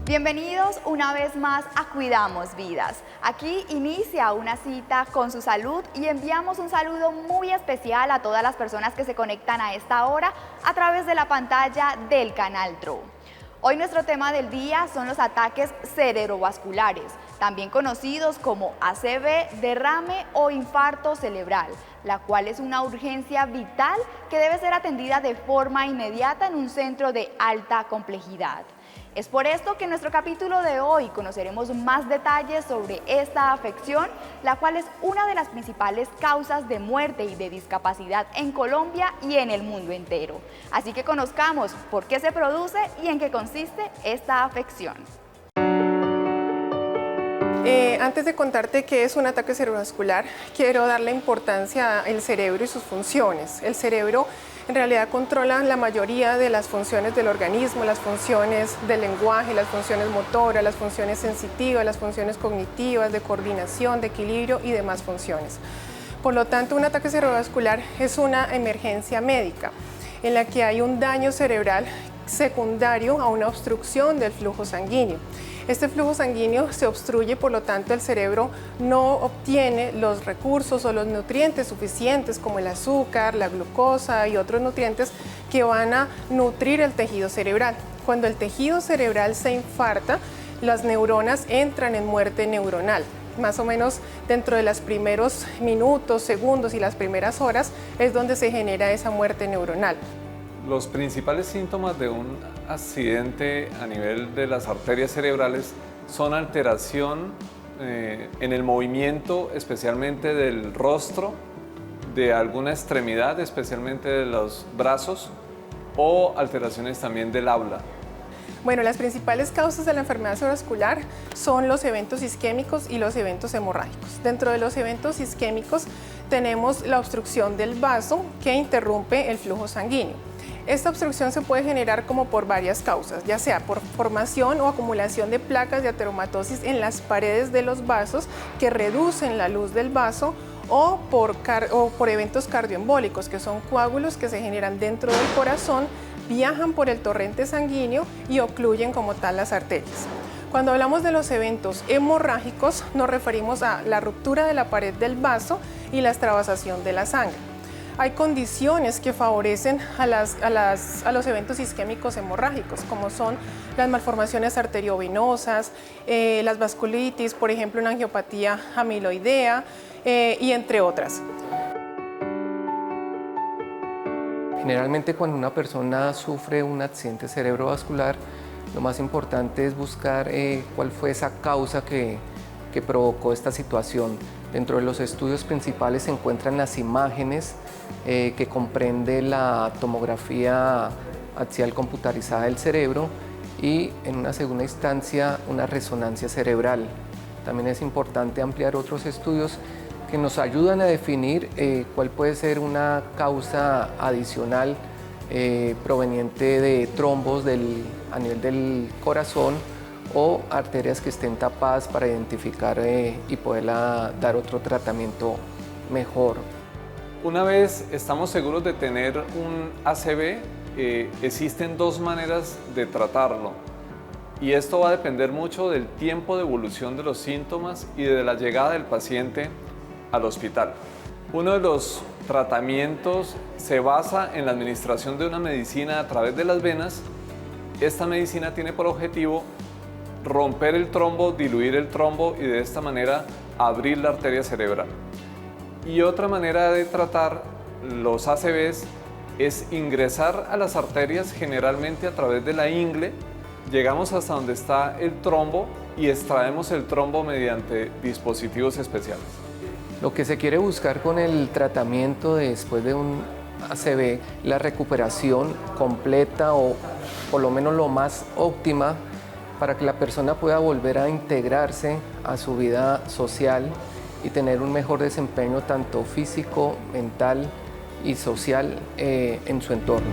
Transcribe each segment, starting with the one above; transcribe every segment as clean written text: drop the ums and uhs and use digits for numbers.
Bienvenidos una vez más a Cuidamos Vidas. Aquí inicia una cita con su salud y enviamos un saludo muy especial a todas las personas que se conectan a esta hora a través de la pantalla del canal TRO. Hoy nuestro tema del día son los ataques cerebrovasculares, también conocidos como ACV, derrame o infarto cerebral, la cual es una urgencia vital que debe ser atendida de forma inmediata en un centro de alta complejidad. Es por esto que en nuestro capítulo de hoy conoceremos más detalles sobre esta afección, la cual es una de las principales causas de muerte y de discapacidad en Colombia y en el mundo entero. Así que conozcamos por qué se produce y en qué consiste esta afección. Antes de contarte qué es un ataque cerebrovascular, quiero darle importancia al cerebro y sus funciones. El cerebro en realidad controla la mayoría de las funciones del organismo, las funciones del lenguaje, las funciones motoras, las funciones sensitivas, las funciones cognitivas, de coordinación, de equilibrio y demás funciones. Por lo tanto, un ataque cerebrovascular es una emergencia médica en la que hay un daño cerebral secundario a una obstrucción del flujo sanguíneo. Este flujo sanguíneo se obstruye, por lo tanto el cerebro no obtiene los recursos o los nutrientes suficientes como el azúcar, la glucosa y otros nutrientes que van a nutrir el tejido cerebral. Cuando el tejido cerebral se infarta, las neuronas entran en muerte neuronal. Más o menos dentro de los primeros minutos, segundos y las primeras horas es donde se genera esa muerte neuronal. Los principales síntomas de un accidente a nivel de las arterias cerebrales son alteración en el movimiento, especialmente del rostro, de alguna extremidad, especialmente de los brazos, o alteraciones también del habla. Bueno, las principales causas de la enfermedad cerebrovascular son los eventos isquémicos y los eventos hemorrágicos. Dentro de los eventos isquémicos tenemos la obstrucción del vaso que interrumpe el flujo sanguíneo. Esta obstrucción se puede generar como por varias causas, ya sea por formación o acumulación de placas de ateromatosis en las paredes de los vasos que reducen la luz del vaso, o por eventos cardioembólicos, que son coágulos que se generan dentro del corazón, viajan por el torrente sanguíneo y ocluyen como tal las arterias. Cuando hablamos de los eventos hemorrágicos, nos referimos a la ruptura de la pared del vaso y la extravasación de la sangre. Hay condiciones que favorecen a los eventos isquémicos hemorrágicos, como son las malformaciones arteriovenosas, las vasculitis, por ejemplo, una angiopatía amiloidea, y entre otras. Generalmente cuando una persona sufre un accidente cerebrovascular, lo más importante es buscar cuál fue esa causa que provocó esta situación. Dentro de los estudios principales se encuentran las imágenes que comprende la tomografía axial computarizada del cerebro y en una segunda instancia una resonancia cerebral. También es importante ampliar otros estudios que nos ayudan a definir cuál puede ser una causa adicional proveniente de trombos a nivel del corazón o arterias que estén tapadas para identificar y poder dar otro tratamiento mejor. Una vez estamos seguros de tener un ACV, existen dos maneras de tratarlo. Y esto va a depender mucho del tiempo de evolución de los síntomas y de la llegada del paciente al hospital. Uno de los tratamientos se basa en la administración de una medicina a través de las venas. Esta medicina tiene por objetivo romper el trombo, diluir el trombo y de esta manera abrir la arteria cerebral. Y otra manera de tratar los ACVs es ingresar a las arterias generalmente a través de la ingle. Llegamos hasta donde está el trombo y extraemos el trombo mediante dispositivos especiales. Lo que se quiere buscar con el tratamiento después de un ACV, la recuperación completa o por lo menos lo más óptima para que la persona pueda volver a integrarse a su vida social y tener un mejor desempeño tanto físico, mental y social en su entorno.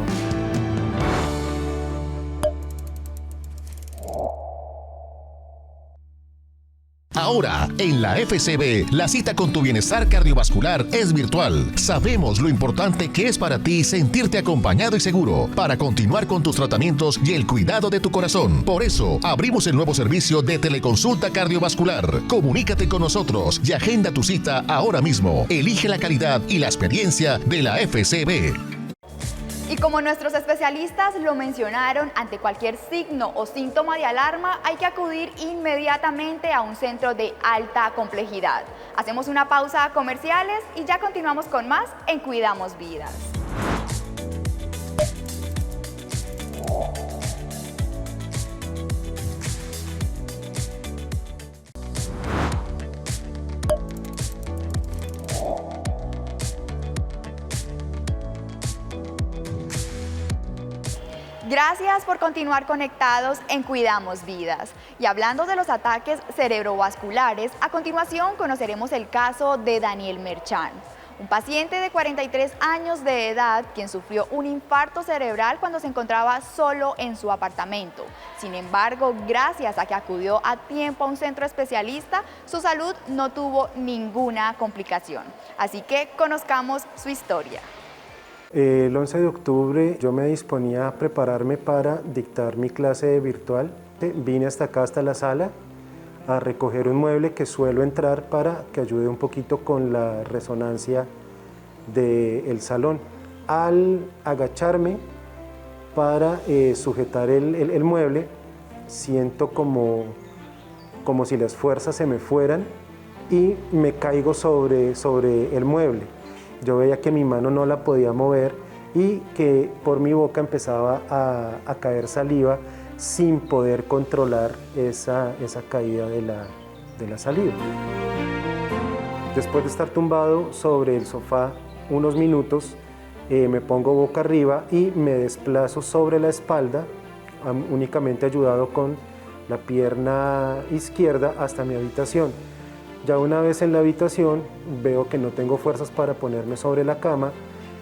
Ahora, en la FCB, la cita con tu bienestar cardiovascular es virtual. Sabemos lo importante que es para ti sentirte acompañado y seguro para continuar con tus tratamientos y el cuidado de tu corazón. Por eso, abrimos el nuevo servicio de teleconsulta cardiovascular. Comunícate con nosotros y agenda tu cita ahora mismo. Elige la calidad y la experiencia de la FCB. Y como nuestros especialistas lo mencionaron, ante cualquier signo o síntoma de alarma hay que acudir inmediatamente a un centro de alta complejidad. Hacemos una pausa a comerciales y ya continuamos con más en Cuidamos Vidas. Gracias por continuar conectados en Cuidamos Vidas. Y hablando de los ataques cerebrovasculares, a continuación conoceremos el caso de Daniel Merchán, un paciente de 43 años de edad quien sufrió un infarto cerebral cuando se encontraba solo en su apartamento. Sin embargo, gracias a que acudió a tiempo a un centro especialista, su salud no tuvo ninguna complicación. Así que conozcamos su historia. El 11 de octubre yo me disponía a prepararme para dictar mi clase virtual. Vine hasta acá, hasta la sala, a recoger un mueble que suelo entrar para que ayude un poquito con la resonancia del salón. Al agacharme para sujetar el mueble, siento como si las fuerzas se me fueran y me caigo sobre el mueble. Yo veía que mi mano no la podía mover y que por mi boca empezaba a caer saliva sin poder controlar esa caída de la saliva. Después de estar tumbado sobre el sofá unos minutos, me pongo boca arriba y me desplazo sobre la espalda, únicamente ayudado con la pierna izquierda hasta mi habitación. Ya una vez en la habitación veo que no tengo fuerzas para ponerme sobre la cama,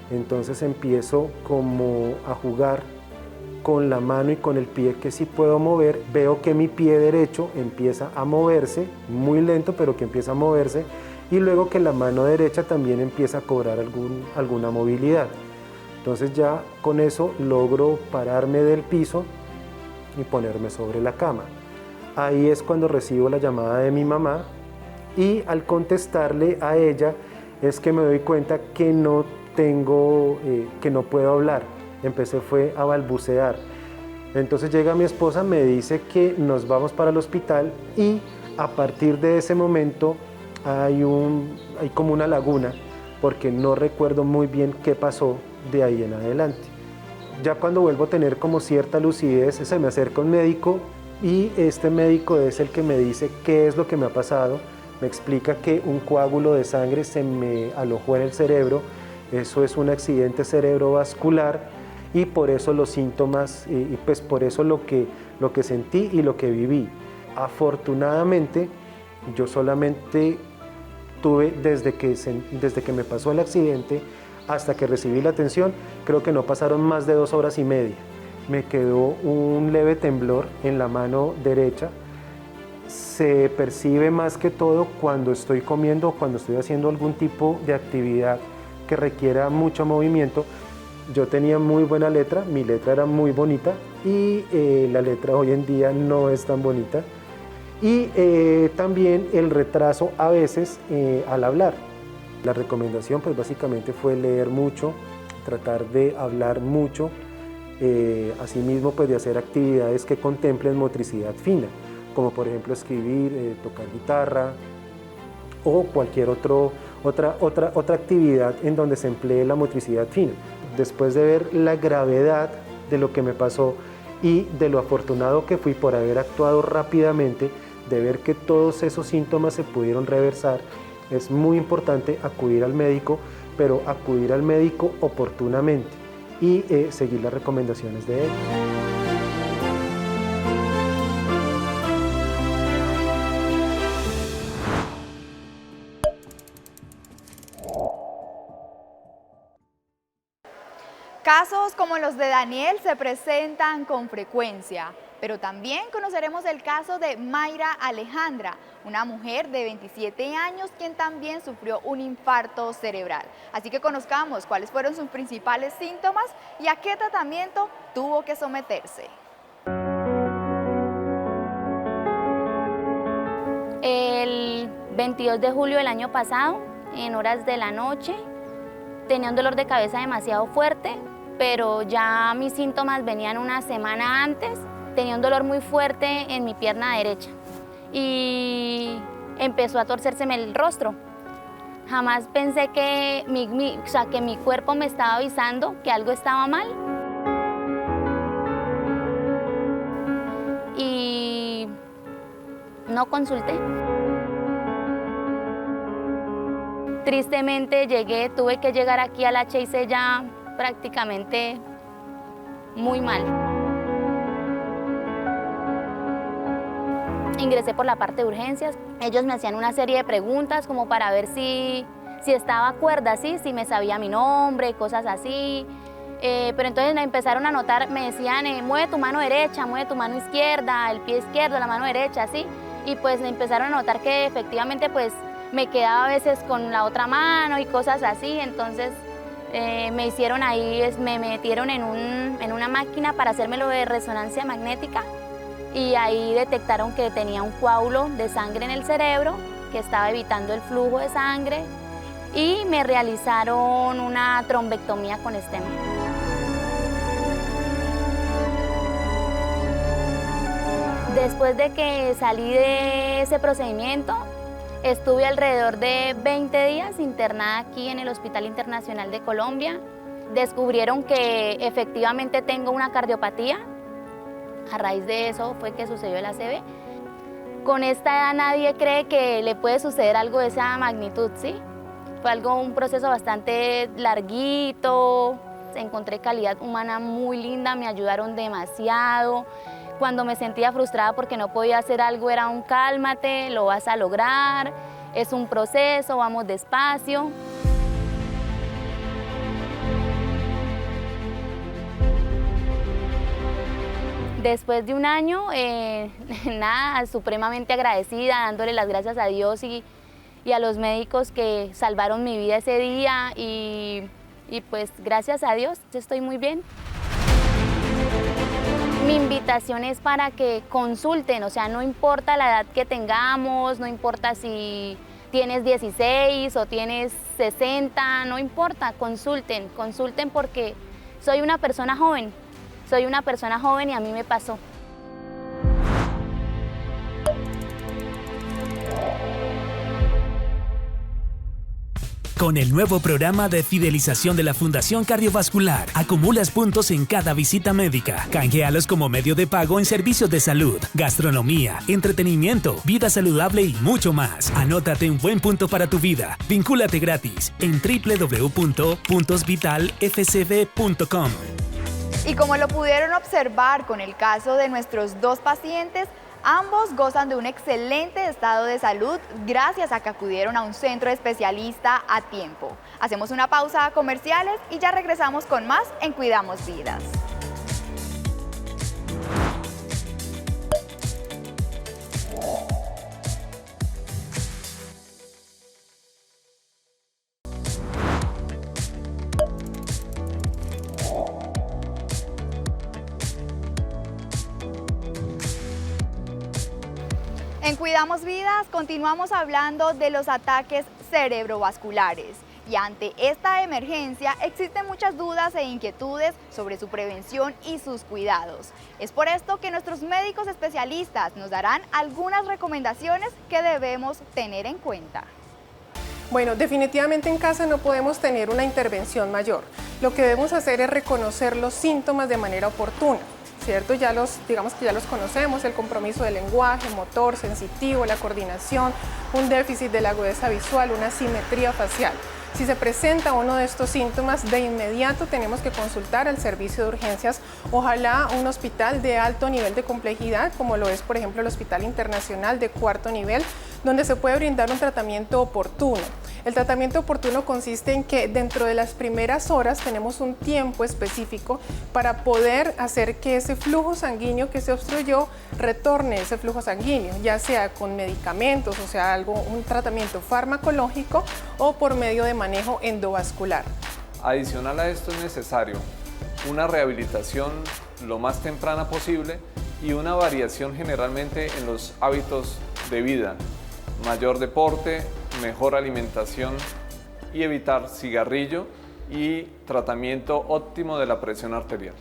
entonces empiezo como a jugar con la mano y con el pie que sí puedo mover. Veo que mi pie derecho empieza a moverse, muy lento pero que empieza a moverse, y luego que la mano derecha también empieza a cobrar alguna movilidad. Entonces ya con eso logro pararme del piso y ponerme sobre la cama. Ahí es cuando recibo la llamada de mi mamá. Y al contestarle a ella es que me doy cuenta que no puedo hablar. Empecé a balbucear. Entonces llega mi esposa, me dice que nos vamos para el hospital y a partir de ese momento hay como una laguna porque no recuerdo muy bien qué pasó de ahí en adelante. Ya cuando vuelvo a tener como cierta lucidez, se me acerca un médico y este médico es el que me dice qué es lo que me ha pasado. Me explica que un coágulo de sangre se me alojó en el cerebro, eso es un accidente cerebrovascular y por eso los síntomas y pues por eso lo que sentí y lo que viví. Afortunadamente yo solamente tuve desde que me pasó el accidente hasta que recibí la atención, creo que no pasaron más de 2 horas y media. Me quedó un leve temblor en la mano derecha. Se percibe más que todo cuando estoy comiendo o cuando estoy haciendo algún tipo de actividad que requiera mucho movimiento. Yo tenía muy buena letra, mi letra era muy bonita y la letra hoy en día no es tan bonita. Y también el retraso a veces al hablar. La recomendación pues básicamente fue leer mucho, tratar de hablar mucho, asimismo pues de hacer actividades que contemplen motricidad fina, como por ejemplo escribir, tocar guitarra o cualquier otra actividad en donde se emplee la motricidad fina. Después de ver la gravedad de lo que me pasó y de lo afortunado que fui por haber actuado rápidamente, de ver que todos esos síntomas se pudieron reversar, es muy importante acudir al médico, pero acudir al médico oportunamente y seguir las recomendaciones de él. Casos como los de Daniel se presentan con frecuencia, pero también conoceremos el caso de Mayra Alejandra, una mujer de 27 años quien también sufrió un infarto cerebral. Así que conozcamos cuáles fueron sus principales síntomas y a qué tratamiento tuvo que someterse. El 22 de julio del año pasado, en horas de la noche, tenía un dolor de cabeza demasiado fuerte, pero ya mis síntomas venían una semana antes. Tenía un dolor muy fuerte en mi pierna derecha y empezó a torcérseme el rostro. Jamás pensé que mi cuerpo me estaba avisando que algo estaba mal. Y no consulté. Tristemente tuve que llegar aquí al HIC ya prácticamente muy mal. Ingresé por la parte de urgencias. Ellos me hacían una serie de preguntas como para ver si estaba cuerda, ¿sí? Si me sabía mi nombre, cosas así. Pero entonces me empezaron a notar, me decían, mueve tu mano derecha, mueve tu mano izquierda, el pie izquierdo, la mano derecha, ¿sí? Y pues me empezaron a notar que efectivamente pues me quedaba a veces con la otra mano y cosas así. Entonces me hicieron ahí, me metieron en una máquina para hacerme lo de resonancia magnética. Y ahí detectaron que tenía un coágulo de sangre en el cerebro, que estaba evitando el flujo de sangre, y me realizaron una trombectomía con stem. Después de que salí de ese procedimiento, estuve alrededor de 20 días internada aquí en el Hospital Internacional de Colombia. Descubrieron que efectivamente tengo una cardiopatía. A raíz de eso fue que sucedió el ACV. Con esta edad nadie cree que le puede suceder algo de esa magnitud, ¿sí? Fue un proceso bastante larguito. Encontré calidad humana muy linda, me ayudaron demasiado. Cuando me sentía frustrada porque no podía hacer algo era un cálmate, lo vas a lograr, es un proceso, vamos despacio. Después de un año, nada, supremamente agradecida, dándole las gracias a Dios y a los médicos que salvaron mi vida ese día y pues gracias a Dios estoy muy bien. Mi invitación es para que consulten, o sea, no importa la edad que tengamos, no importa si tienes 16 o tienes 60, no importa, consulten porque soy una persona joven. Soy una persona joven y a mí me pasó. Con el nuevo programa de fidelización de la Fundación Cardiovascular, acumulas puntos en cada visita médica. Canjealos como medio de pago en servicios de salud, gastronomía, entretenimiento, vida saludable y mucho más. Anótate un buen punto para tu vida. Vincúlate gratis en www.puntosvitalfcb.com. Y como lo pudieron observar con el caso de nuestros dos pacientes, ambos gozan de un excelente estado de salud gracias a que acudieron a un centro especialista a tiempo. Hacemos una pausa a comerciales y ya regresamos con más en Cuidamos Vidas. En Cuidamos Vidas continuamos hablando de los ataques cerebrovasculares y ante esta emergencia existen muchas dudas e inquietudes sobre su prevención y sus cuidados. Es por esto que nuestros médicos especialistas nos darán algunas recomendaciones que debemos tener en cuenta. Bueno, definitivamente en casa no podemos tener una intervención mayor. Lo que debemos hacer es reconocer los síntomas de manera oportuna. ¿Cierto? Digamos que ya los conocemos, el compromiso del lenguaje, motor, sensitivo, la coordinación, un déficit de la agudeza visual, una asimetría facial. Si se presenta uno de estos síntomas, de inmediato tenemos que consultar al servicio de urgencias, ojalá un hospital de alto nivel de complejidad, como lo es, por ejemplo, el Hospital Internacional de cuarto nivel, donde se puede brindar un tratamiento oportuno. El tratamiento oportuno consiste en que dentro de las primeras horas tenemos un tiempo específico para poder hacer que ese flujo sanguíneo que se obstruyó retorne ese flujo sanguíneo, ya sea con medicamentos, o sea, un tratamiento farmacológico o por medio de manejo endovascular. Adicional a esto es necesario una rehabilitación lo más temprana posible y una variación generalmente en los hábitos de vida, mayor deporte, mejor alimentación y evitar cigarrillo y tratamiento óptimo de la presión arterial.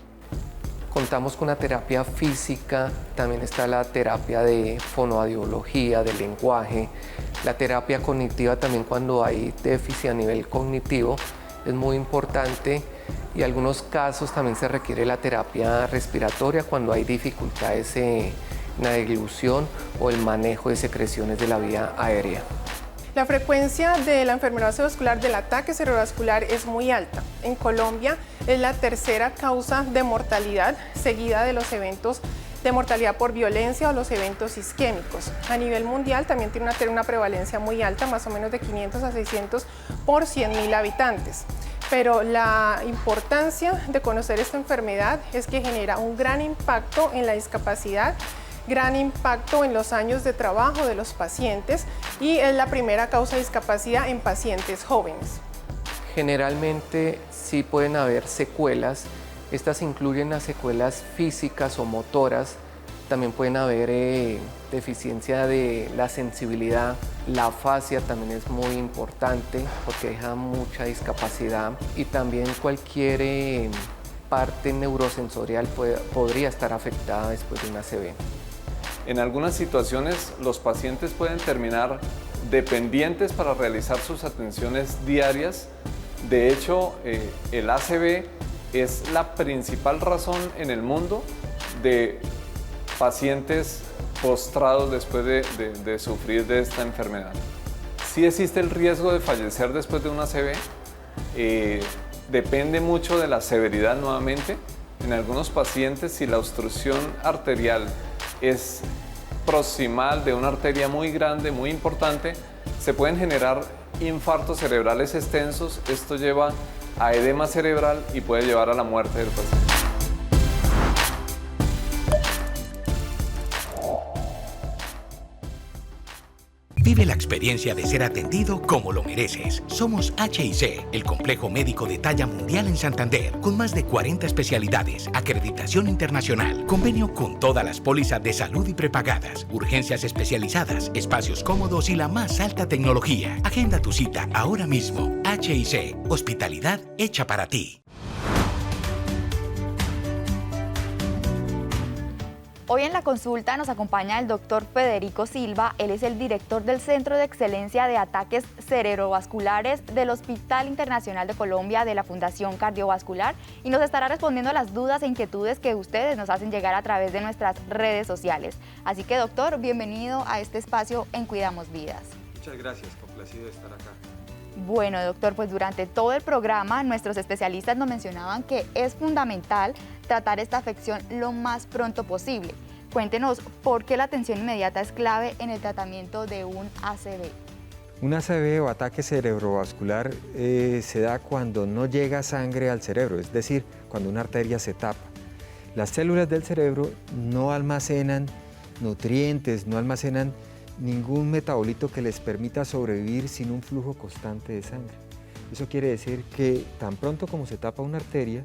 Contamos con una terapia física, también está la terapia de fonoaudiología, de lenguaje, la terapia cognitiva también cuando hay déficit a nivel cognitivo es muy importante y en algunos casos también se requiere la terapia respiratoria cuando hay dificultades en la deglución o el manejo de secreciones de la vía aérea. La frecuencia de la enfermedad cerebrovascular, del ataque cerebrovascular, es muy alta. En Colombia es la tercera causa de mortalidad, seguida de los eventos de mortalidad por violencia o los eventos isquémicos. A nivel mundial también tiene una prevalencia muy alta, más o menos de 500 a 600 por 100.000 habitantes. Pero la importancia de conocer esta enfermedad es que genera un gran impacto en la discapacidad, gran impacto en los años de trabajo de los pacientes y es la primera causa de discapacidad en pacientes jóvenes. Generalmente sí pueden haber secuelas, estas incluyen las secuelas físicas o motoras, también pueden haber deficiencia de la sensibilidad, la afasia también es muy importante porque deja mucha discapacidad y también cualquier parte neurosensorial podría estar afectada después de una ACV. En algunas situaciones los pacientes pueden terminar dependientes para realizar sus atenciones diarias. De hecho, el ACV es la principal razón en el mundo de pacientes postrados después de sufrir de esta enfermedad. Sí existe el riesgo de fallecer después de una ACV, depende mucho de la severidad nuevamente. En algunos pacientes, si la obstrucción arterial es proximal de una arteria muy grande, muy importante, se pueden generar infartos cerebrales extensos. Esto lleva a edema cerebral y puede llevar a la muerte del paciente. Vive la experiencia de ser atendido como lo mereces. Somos H&C, el complejo médico de talla mundial en Santander, con más de 40 especialidades, acreditación internacional, convenio con todas las pólizas de salud y prepagadas, urgencias especializadas, espacios cómodos y la más alta tecnología. Agenda tu cita ahora mismo. H&C, hospitalidad hecha para ti. Hoy en la consulta nos acompaña el doctor Federico Silva. Él es el director del Centro de Excelencia de Ataques Cerebrovasculares del Hospital Internacional de Colombia de la Fundación Cardiovascular y nos estará respondiendo a las dudas e inquietudes que ustedes nos hacen llegar a través de nuestras redes sociales. Así que, doctor, bienvenido a este espacio en Cuidamos Vidas. Muchas gracias, complacido de estar acá. Bueno, doctor, pues durante todo el programa nuestros especialistas nos mencionaban que es fundamental tratar esta afección lo más pronto posible. Cuéntenos por qué la atención inmediata es clave en el tratamiento de un ACV. Un ACV o ataque cerebrovascular se da cuando no llega sangre al cerebro, es decir, cuando una arteria se tapa. Las células del cerebro no almacenan nutrientes, no almacenan ningún metabolito que les permita sobrevivir sin un flujo constante de sangre. Eso quiere decir que tan pronto como se tapa una arteria,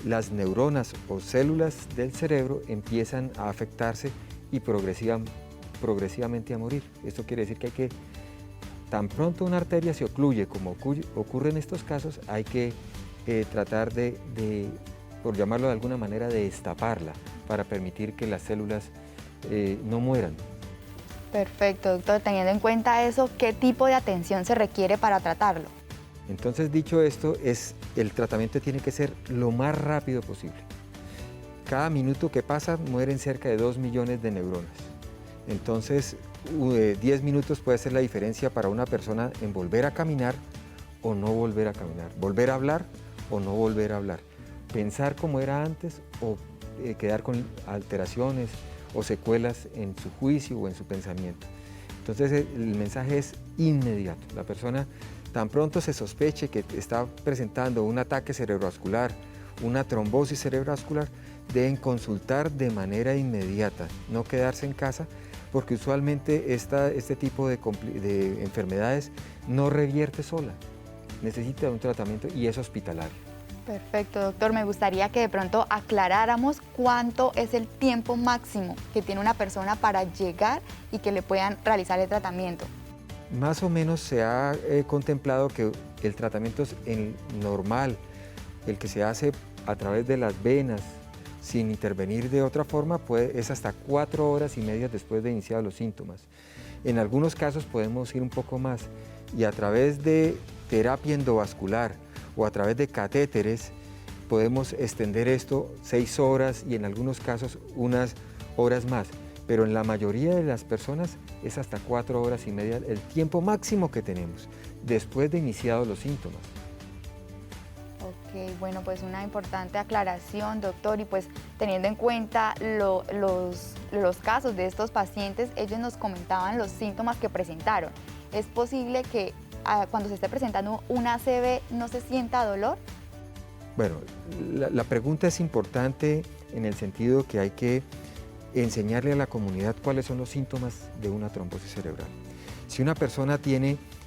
las neuronas o células del cerebro empiezan a afectarse y progresivamente a morir. Esto quiere decir que tan pronto una arteria se ocluye, como ocurre en estos casos, hay que tratar por llamarlo de alguna manera, de destaparla para permitir que las células no mueran. Perfecto, doctor. Teniendo en cuenta eso, ¿qué tipo de atención se requiere para tratarlo? Entonces, dicho esto, el tratamiento tiene que ser lo más rápido posible. Cada minuto que pasa mueren cerca de 2 millones de neuronas. Entonces, 10 minutos puede ser la diferencia para una persona en volver a caminar o no volver a caminar, volver a hablar o no volver a hablar, pensar como era antes o quedar con alteraciones o secuelas en su juicio o en su pensamiento. Entonces el mensaje es inmediato. La persona Tan pronto se sospeche que está presentando un ataque cerebrovascular, una trombosis cerebrovascular, deben consultar de manera inmediata, no quedarse en casa, porque usualmente este tipo de enfermedades no revierte sola, necesita un tratamiento y es hospitalario. Perfecto, doctor. Me gustaría que de pronto aclaráramos cuánto es el tiempo máximo que tiene una persona para llegar y que le puedan realizar el tratamiento. Más o menos se ha contemplado que el tratamiento es normal, el que se hace a través de las venas, sin intervenir de otra forma, es hasta 4 horas y media después de iniciados los síntomas. En algunos casos podemos ir un poco más y a través de terapia endovascular o a través de catéteres podemos extender esto 6 horas y en algunos casos unas horas más. Pero en la mayoría de las personas es hasta 4 horas y media el tiempo máximo que tenemos después de iniciados los síntomas. Ok, bueno, pues una importante aclaración, doctor, y pues teniendo en cuenta los casos de estos pacientes, ellos nos comentaban los síntomas que presentaron. ¿Es posible que cuando se esté presentando un ACV no se sienta dolor? Bueno, la pregunta es importante en el sentido que hay que enseñarle a la comunidad cuáles son los síntomas de una trombosis cerebral. Si una persona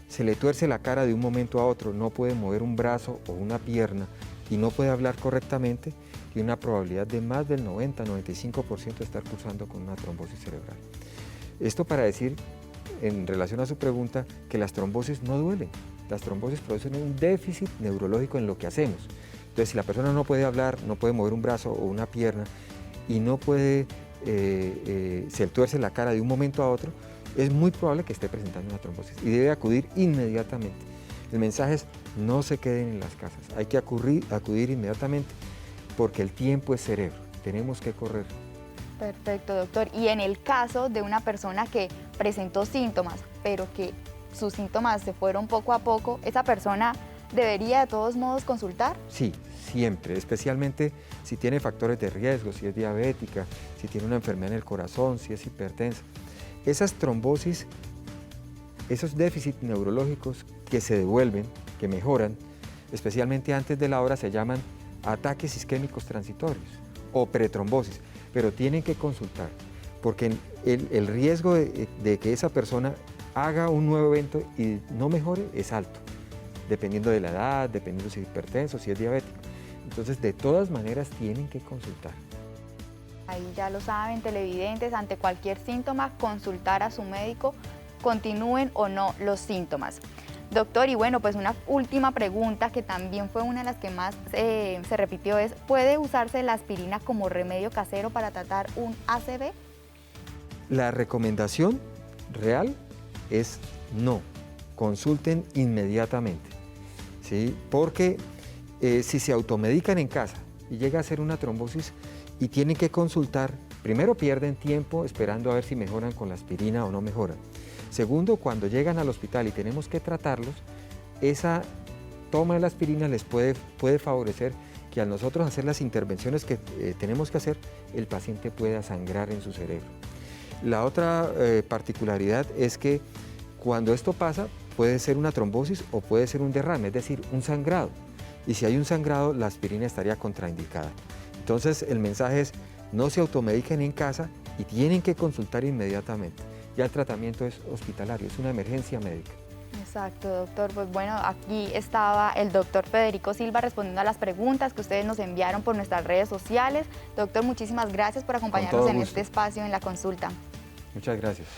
se le tuerce la cara de un momento a otro, no puede mover un brazo o una pierna y no puede hablar correctamente, tiene una probabilidad de más del 90-95% de estar cursando con una trombosis cerebral. Esto para decir, en relación a su pregunta, que las trombosis no duelen. Las trombosis producen un déficit neurológico en lo que hacemos. Entonces, si la persona no puede hablar, no puede mover un brazo o una pierna y no puede, se tuerce la cara de un momento a otro, es muy probable que esté presentando una trombosis y debe acudir inmediatamente. El mensaje es: no se queden en las casas, hay que acudir inmediatamente porque el tiempo es cerebro, tenemos que correr. Perfecto, doctor. Y en el caso de una persona que presentó síntomas, pero que sus síntomas se fueron poco a poco, ¿esa persona debería de todos modos consultar? Sí, siempre, especialmente si tiene factores de riesgo, si es diabética, si tiene una enfermedad en el corazón, si es hipertensa. Esas trombosis, esos déficits neurológicos que se devuelven, que mejoran, especialmente antes de la hora, se llaman ataques isquémicos transitorios o pretrombosis, pero tienen que consultar, porque el riesgo de que esa persona haga un nuevo evento y no mejore es alto, dependiendo de la edad, dependiendo si es hipertenso, si es diabético. Entonces, de todas maneras, tienen que consultar. Ahí ya lo saben, televidentes, ante cualquier síntoma, consultar a su médico, continúen o no los síntomas. Doctor, y bueno, pues una última pregunta que también fue una de las que más se repitió es: ¿puede usarse la aspirina como remedio casero para tratar un ACV? La recomendación real es no, consulten inmediatamente, ¿sí? Porque si se automedican en casa y llega a ser una trombosis y tienen que consultar, primero pierden tiempo esperando a ver si mejoran con la aspirina o no mejoran. Segundo, cuando llegan al hospital y tenemos que tratarlos, esa toma de la aspirina les puede favorecer que al nosotros hacer las intervenciones que tenemos que hacer, el paciente pueda sangrar en su cerebro. La otra particularidad es que cuando esto pasa, puede ser una trombosis o puede ser un derrame, es decir, un sangrado. Y si hay un sangrado, la aspirina estaría contraindicada. Entonces, el mensaje es: no se automediquen en casa y tienen que consultar inmediatamente. Ya el tratamiento es hospitalario, es una emergencia médica. Exacto, doctor. Pues bueno, aquí estaba el doctor Federico Silva respondiendo a las preguntas que ustedes nos enviaron por nuestras redes sociales. Doctor, muchísimas gracias por acompañarnos en este espacio en la consulta. Muchas gracias.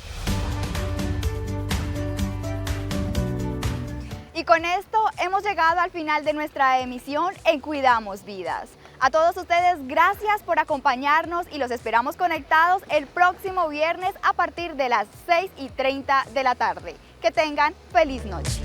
Y con esto hemos llegado al final de nuestra emisión en Cuidamos Vidas. A todos ustedes, gracias por acompañarnos y los esperamos conectados el próximo viernes a partir de las 6:30 de la tarde. Que tengan feliz noche.